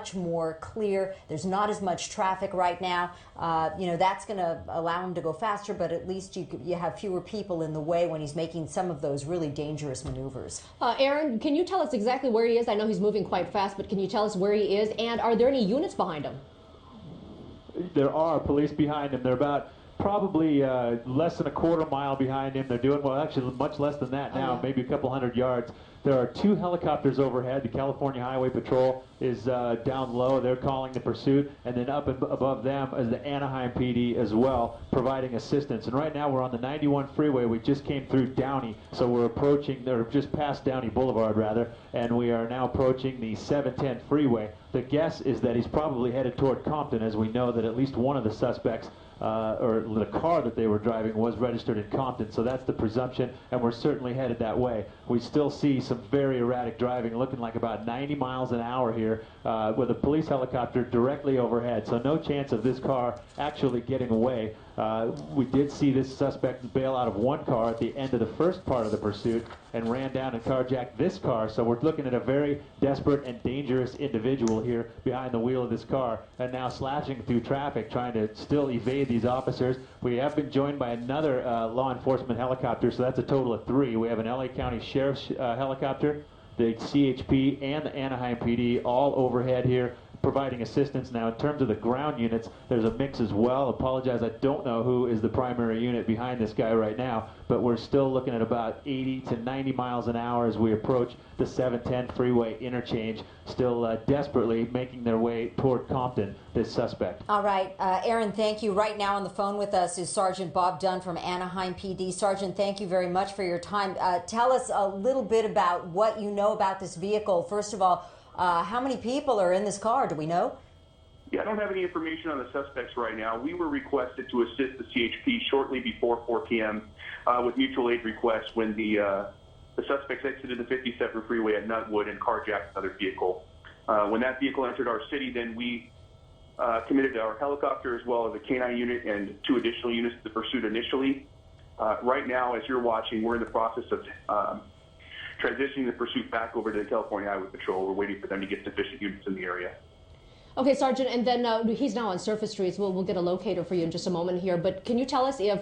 much more clear. There's not as much traffic right now. That's going to allow him to go faster, but at least you have fewer people in the way when he's making some of those really dangerous maneuvers. Aaron, can you tell us exactly where he is? I know he's moving quite fast, but can you tell us where he is? And are there any units behind him? There are police behind him. They're about probably less than a quarter mile behind him. They're doing, well, actually much less than that now, maybe a couple hundred yards. There are 2 helicopters overhead. The California Highway Patrol is down low. They're calling the pursuit. And then up above them is the Anaheim PD as well, providing assistance. And right now we're on the 91 freeway. We just came through Downey, so we're approaching, or just past Downey Boulevard rather, and we are now approaching the 710 freeway. The guess is that he's probably headed toward Compton, as we know that at least one of the suspects or the car that they were driving was registered in Compton, so that's the presumption, and we're certainly headed that way. We still see some very erratic driving, looking like about 90 miles an hour here, with a police helicopter directly overhead, so no chance of this car actually getting away. We did see this suspect bail out of one car at the end of the first part of the pursuit and ran down and carjacked this car, so we're looking at a very desperate and dangerous individual here behind the wheel of this car, and now slashing through traffic, trying to still evade these officers. We have been joined by another law enforcement helicopter, so that's a total of 3. We have an LA County Sheriff's helicopter, the CHP, and the Anaheim PD all overhead here, providing assistance. Now, in terms of the ground units, there's a mix as well. Apologize, I don't know who is the primary unit behind this guy right now, but we're still looking at about 80 to 90 miles an hour as we approach the 710 freeway interchange, still desperately making their way toward Compton, this suspect. All right, Aaron, thank you. Right now on the phone with us is Sergeant Bob Dunn from Anaheim PD. Sergeant, thank you very much for your time. Tell us a little bit about what you know about this vehicle. First of all, how many people are in this car? Do we know? Yeah, I don't have any information on the suspects right now. We were requested to assist the CHP shortly before 4 p.m. With mutual aid requests when the suspects exited the 57 freeway at Nutwood and carjacked another vehicle. When that vehicle entered our city, then we committed our helicopter as well as a K-9 unit and 2 additional units to the pursuit initially. Right now, as you're watching, we're in the process of transitioning the pursuit back over to the California Highway Patrol. We're waiting for them to get sufficient units in the area. Okay, Sergeant, and then he's now on surface streets. We'll get a locator for you in just a moment here. But can you tell us if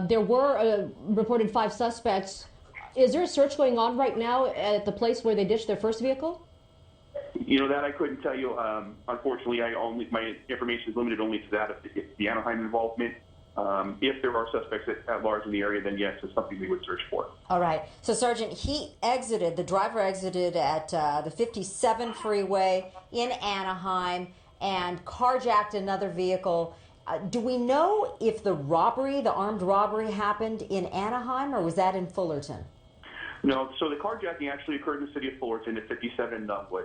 there were reported 5 suspects? Is there a search going on right now at the place where they ditched their first vehicle? You know, that I couldn't tell you. Unfortunately, my information is limited only to that of the Anaheim involvement. If there are suspects at large in the area, then yes, it's something we would search for. All right. So, Sergeant, the driver exited at the 57 freeway in Anaheim and carjacked another vehicle. Do we know if the armed robbery happened in Anaheim, or was that in Fullerton? No, so the carjacking actually occurred in the city of Fullerton at 57 Nutwood.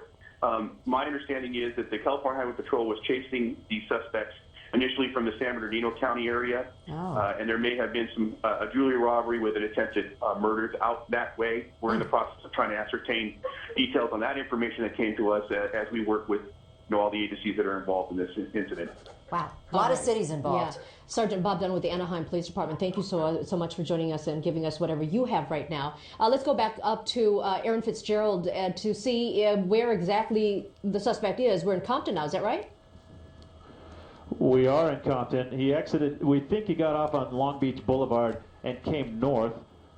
My understanding is that the California Highway Patrol was chasing the suspects initially from the San Bernardino County area, and there may have been some a jewelry robbery with an attempted murders out that way. We're in the process of trying to ascertain details on that information that came to us as we work with all the agencies that are involved in this incident. Wow, a lot of cities involved. Yeah. Sergeant Bob Dunn with the Anaheim Police Department, thank you so much for joining us and giving us whatever you have right now. Let's go back up to Aaron Fitzgerald to see where exactly the suspect is. We're in Compton now, is that right? We are in Compton. He exited, we think he got off on Long Beach Boulevard and came north,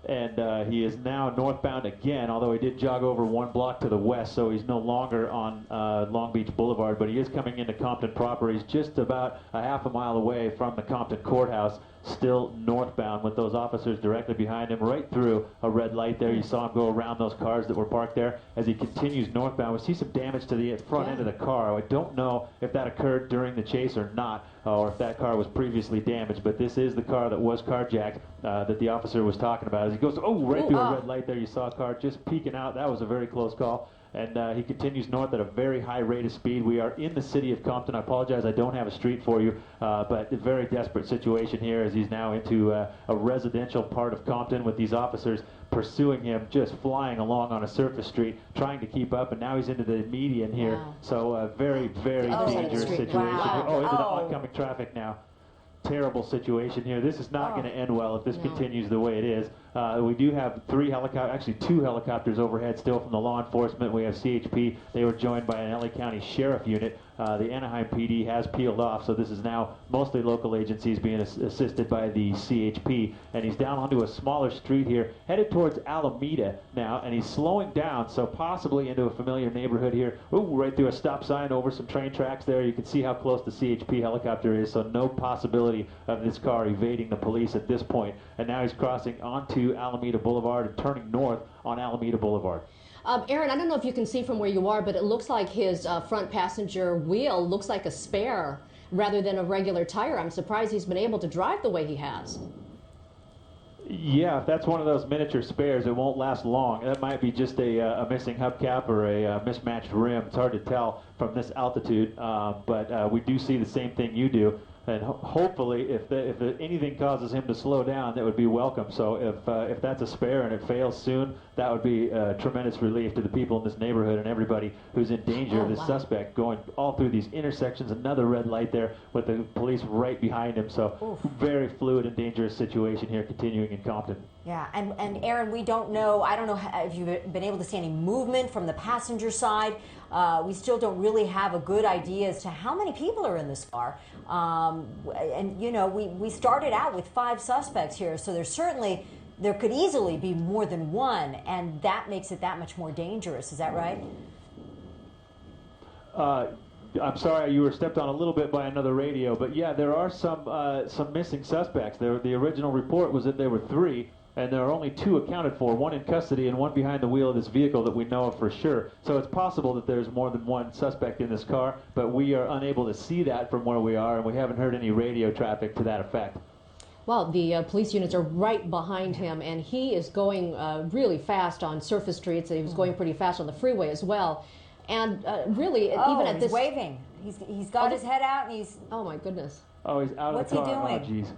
and he is now northbound again, although he did jog over 1 block to the west, so he's no longer on Long Beach Boulevard, but he is coming into Compton proper. He's just about a half a mile away from the Compton Courthouse, still northbound with those officers directly behind him, right through a red light there. You saw him go around those cars that were parked there. As he continues northbound, we see some damage to the front end of the car. I don't know if that occurred during the chase or not, or if that car was previously damaged, but this is the car that was carjacked that the officer was talking about. As he goes, right through a red light there, you saw a car just peeking out. That was a very close call. And he continues north at a very high rate of speed. We are in the city of Compton. I apologize, I don't have a street for you, but a very desperate situation here as he's now into a residential part of Compton with these officers pursuing him, just flying along on a surface street, trying to keep up, and now he's into the median here. Wow. So a very, very dangerous situation. Wow. Into the oncoming traffic now. Terrible situation here. This is not going to end well if this continues the way it is. We do have two helicopters overhead still from the law enforcement. We have CHP. They were joined by an LA County Sheriff unit. The Anaheim PD has peeled off, so this is now mostly local agencies being assisted by the CHP. And he's down onto a smaller street here, headed towards Alameda now, and he's slowing down, so possibly into a familiar neighborhood here. Ooh, right through a stop sign, over some train tracks there. You can see how close the CHP helicopter is, so no possibility of this car evading the police at this point. And now he's crossing onto Alameda Boulevard and turning north on Alameda Boulevard. Aaron, I don't know if you can see from where you are, but it looks like his front passenger wheel looks like a spare rather than a regular tire. I'm surprised he's been able to drive the way he has. Yeah, if that's one of those miniature spares, it won't last long. That might be just a missing hubcap or a mismatched rim. It's hard to tell from this altitude, but we do see the same thing you do. And hopefully, if anything causes him to slow down, that would be welcome. So if that's a spare and it fails soon, that would be a tremendous relief to the people in this neighborhood and everybody who's in danger of this suspect going all through these intersections. Another red light there with the police right behind him. So very fluid and dangerous situation here continuing in Compton. Yeah, and Aaron, we don't know, I don't know if you've been able to see any movement from the passenger side. We still don't really have a good idea as to how many people are in this car. And, you know, we started out with 5 suspects here, so there could easily be more than one, and that makes it that much more dangerous. Is that right? I'm sorry, you were stepped on a little bit by another radio, but yeah, there are some missing suspects. The original report was that there were 3. And there are only 2 accounted for, 1 in custody and 1 behind the wheel of this vehicle that we know of for sure. So it's possible that there's more than 1 suspect in this car, but we are unable to see that from where we are, and we haven't heard any radio traffic to that effect. Well, the police units are right behind him, and he is going really fast on surface streets. He was going pretty fast on the freeway as well. And really, even at he's this... waving. He's got his head out, and he's... Oh, my goodness. Oh, he's out What's of the car. he doing? Oh, geez.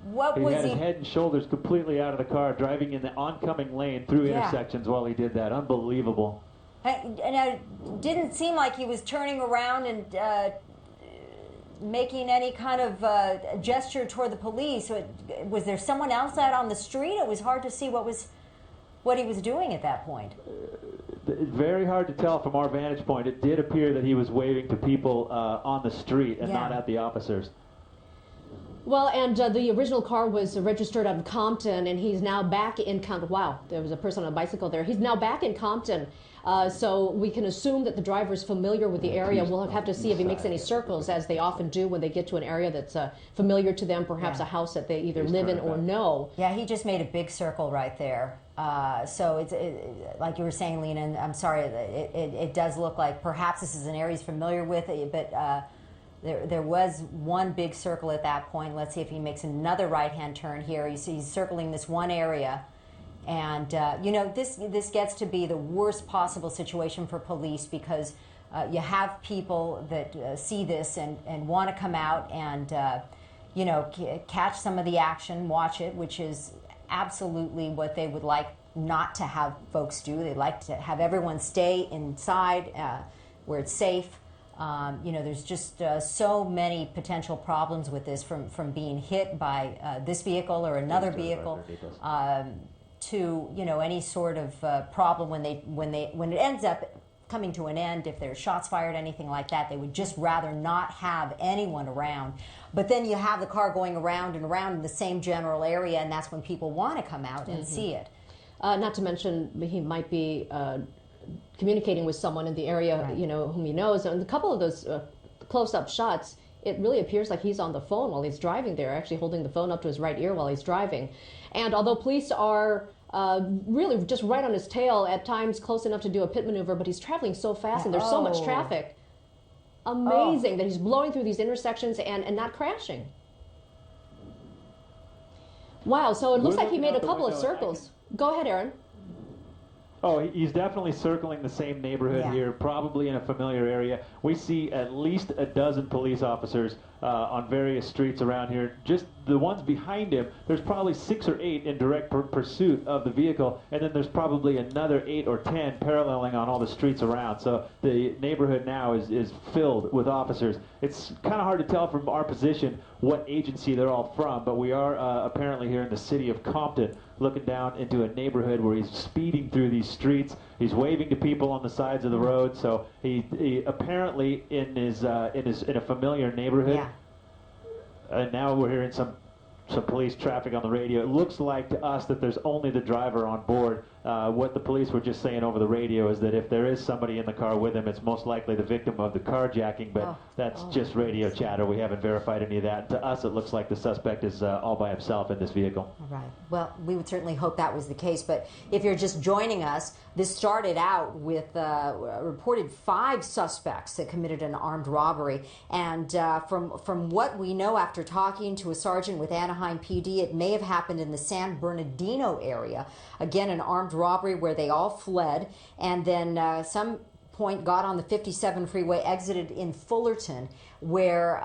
He had his head and shoulders completely out of the car, driving in the oncoming lane through intersections while he did that. Unbelievable. And it didn't seem like he was turning around and making any kind of gesture toward the police. Was there someone else out on the street? It was hard to see what he was doing at that point. Very hard to tell from our vantage point. It did appear that he was waving to people on the street and not at the officers. Well, and the original car was registered out of Compton, and he's now back in Compton. Wow, there was a person on a bicycle there. He's now back in Compton, so we can assume that the driver is familiar with the area. We'll have to see if he makes any circles, as they often do when they get to an area that's familiar to them, perhaps a house that they either live in or know. Yeah, he just made a big circle right there. So it's like you were saying, Lena, and I'm sorry, it does look like perhaps this is an area he's familiar with, but... There was one big circle at that point. Let's see if he makes another right-hand turn here. You see he's circling this one area. And, you know, this gets to be the worst possible situation for police because you have people that see this and want to come out and, you know, catch some of the action, watch it, which is absolutely what they would like not to have folks do. They'd like to have everyone stay inside where it's safe. You know, there's just so many potential problems with this, from being hit by this vehicle or another vehicle to, you know, any sort of problem when it ends up coming to an end. If there's shots fired, anything like that, they would just rather not have anyone around. But then you have the car going around and around in the same general area, and that's when people want to come out and see it. Not to mention he might be communicating with someone in the area, you know, whom he knows. And a couple of those close-up shots, it really appears like he's on the phone while he's driving there, actually holding the phone up to his right ear while he's driving. And although police are really just right on his tail, at times close enough to do a pit maneuver, but he's traveling so fast and there's so much traffic. Amazing that he's blowing through these intersections and not crashing. Wow, so it looks like he made a couple of circles. Go ahead, Aaron. Oh, he's definitely circling the same neighborhood here, probably in a familiar area. We see at least a dozen police officers on various streets around here, just the ones behind him, there's probably 6 or 8 in direct pursuit of the vehicle, and then there's probably another 8 or 10 paralleling on all the streets around. So the neighborhood now is filled with officers. It's kind of hard to tell from our position what agency they're all from, but we are apparently here in the city of Compton, looking down into a neighborhood where he's speeding through these streets. He's waving to people on the sides of the road. So he apparently in a familiar neighborhood. Yeah. And now we're hearing some police traffic on the radio. It looks like to us that there's only the driver on board. What the police were just saying over the radio is that if there is somebody in the car with him, it's most likely the victim of the carjacking, but that's just radio chatter. We haven't verified any of that. To us, it looks like the suspect is all by himself in this vehicle. All right. Well, we would certainly hope that was the case, but if you're just joining us, this started out with reported 5 suspects that committed an armed robbery, and from what we know after talking to a sergeant with Anaheim PD, it may have happened in the San Bernardino area. Again, an armed robbery where they all fled, and then some point got on the 57 freeway, exited in Fullerton, where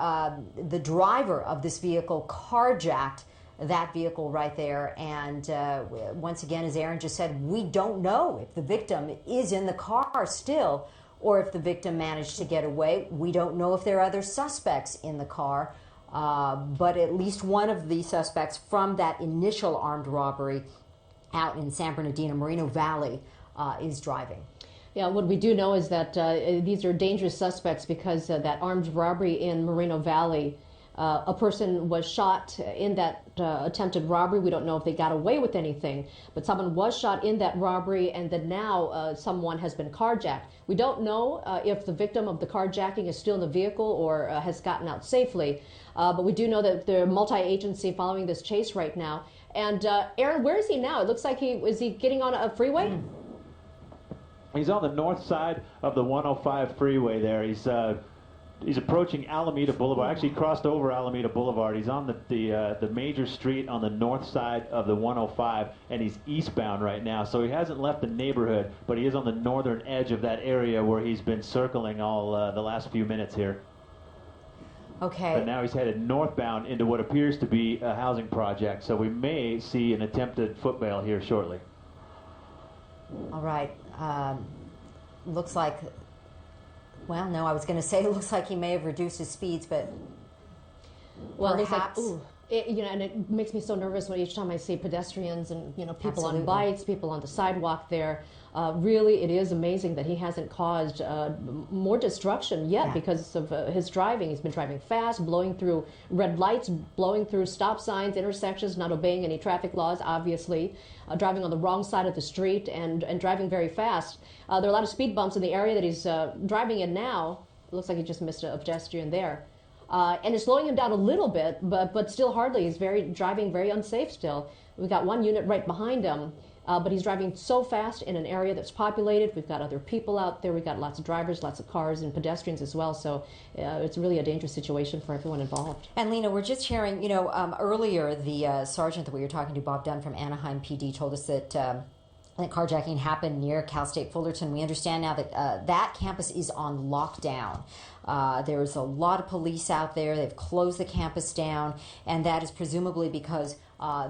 the driver of this vehicle carjacked that vehicle right there. And once again, as Aaron just said, we don't know if the victim is in the car still or if the victim managed to get away. We don't know if there are other suspects in the car, but at least one of the suspects from that initial armed robbery out in San Bernardino, Moreno Valley, is driving. Yeah, what we do know is that these are dangerous suspects because that armed robbery in Moreno Valley, a person was shot in that attempted robbery. We don't know if they got away with anything, but someone was shot in that robbery, and then now someone has been carjacked. We don't know if the victim of the carjacking is still in the vehicle or has gotten out safely, but we do know that they're multi-agency following this chase right now. And Aaron, where is he now? It looks like is he getting on a freeway? He's on the north side of the 105 freeway there. He's approaching Alameda Boulevard. Actually crossed over Alameda Boulevard. He's on the major street on the north side of the 105, and he's eastbound right now. So he hasn't left the neighborhood, but he is on the northern edge of that area where he's been circling all the last few minutes here. Okay. But now he's headed northbound into what appears to be a housing project. So we may see an attempted foot bail here shortly. All right. Looks like, well, no, I was going to say it looks like he may have reduced his speeds, but well, perhaps. It looks like, and it makes me so nervous when each time I see pedestrians and people Absolutely. on bikes, people on the sidewalk there. Really, it is amazing that he hasn't caused more destruction yet because of his driving. He's been driving fast, blowing through red lights, blowing through stop signs, intersections, not obeying any traffic laws, obviously, driving on the wrong side of the street and driving very fast. There are a lot of speed bumps in the area that he's driving in now. It looks like he just missed a pedestrian there. And it's slowing him down a little bit, but still hardly. He's driving very unsafe still. We've got one unit right behind him. But he's driving so fast in an area that's populated. We've got other people out there. We've got lots of drivers, lots of cars, and pedestrians as well. So it's really a dangerous situation for everyone involved. And Lena, we're just hearing, earlier the sergeant that we were talking to, Bob Dunn from Anaheim PD, told us that carjacking happened near Cal State Fullerton. We understand now that that campus is on lockdown. There's a lot of police out there. They've closed the campus down, and that is presumably because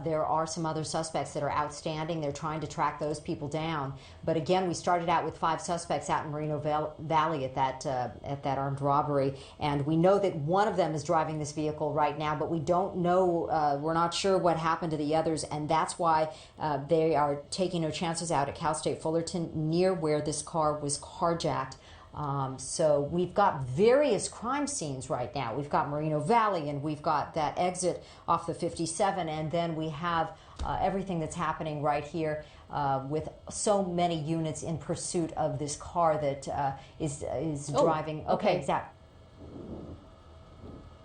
there are some other suspects that are outstanding. They're trying to track those people down. But again, we started out with 5 suspects out in Moreno Valley at that armed robbery, and we know that one of them is driving this vehicle right now, but we don't know, we're not sure what happened to the others, and that's why they are taking no chances out at Cal State Fullerton near where this car was carjacked. So we've got various crime scenes right now. We've got Moreno Valley, and we've got that exit off the 57, and then we have everything that's happening right here with so many units in pursuit of this car that is driving. Okay, exactly.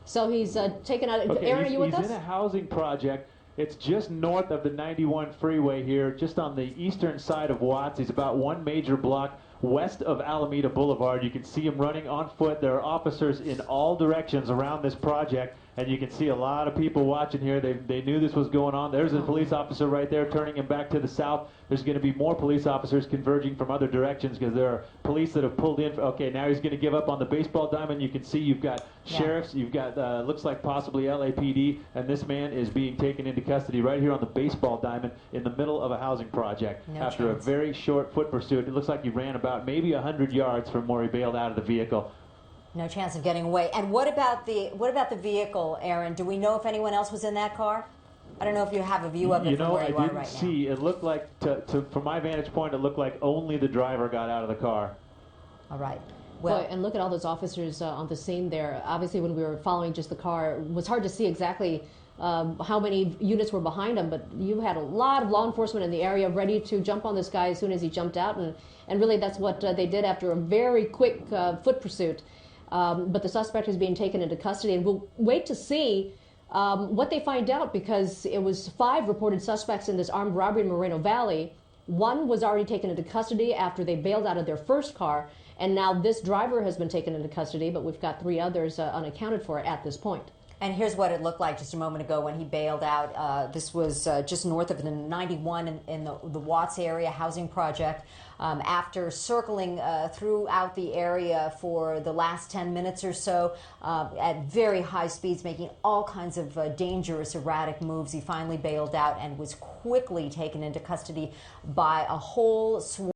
So he's taken out. Okay, Aaron, are you with us? He's in a housing project. It's just north of the 91 freeway here, just on the eastern side of Watts. He's about one major block west of Alameda Boulevard. You can see him running on foot. There are officers in all directions around this project, and you can see a lot of people watching here. They knew this was going on. There's a police officer right there turning him back to the south. there's going to be more police officers converging from other directions because there are police that have pulled in. Okay, now he's going to give up on the baseball diamond. You can see you've got sheriffs, you've got looks like possibly LAPD, and this man is being taken into custody right here on the baseball diamond in the middle of a housing project after a very short foot pursuit. It looks like he ran about maybe 100 yards from where he bailed out of the vehicle. No chance of getting away. And what about the vehicle, Aaron? Do we know if anyone else was in that car? I don't know if you have a view of it from where you are right now. I didn't see. It looked like, from my vantage point, it looked like only the driver got out of the car. All right. Well, Boy, and look at all those officers on the scene there. Obviously, when we were following just the car, it was hard to see exactly how many units were behind him, but you had a lot of law enforcement in the area ready to jump on this guy as soon as he jumped out, and really that's what they did after a very quick foot pursuit. But the suspect is being taken into custody, and we'll wait to see what they find out, because it was 5 reported suspects in this armed robbery in Moreno Valley. 1 was already taken into custody after they bailed out of their first car, and now this driver has been taken into custody, but we've got 3 others unaccounted for at this point. and here's what it looked like just a moment ago when he bailed out. This was just north of the 91 in the Watts area housing project. After circling throughout the area for the last 10 minutes or so at very high speeds, making all kinds of dangerous, erratic moves, he finally bailed out and was quickly taken into custody by a whole swarm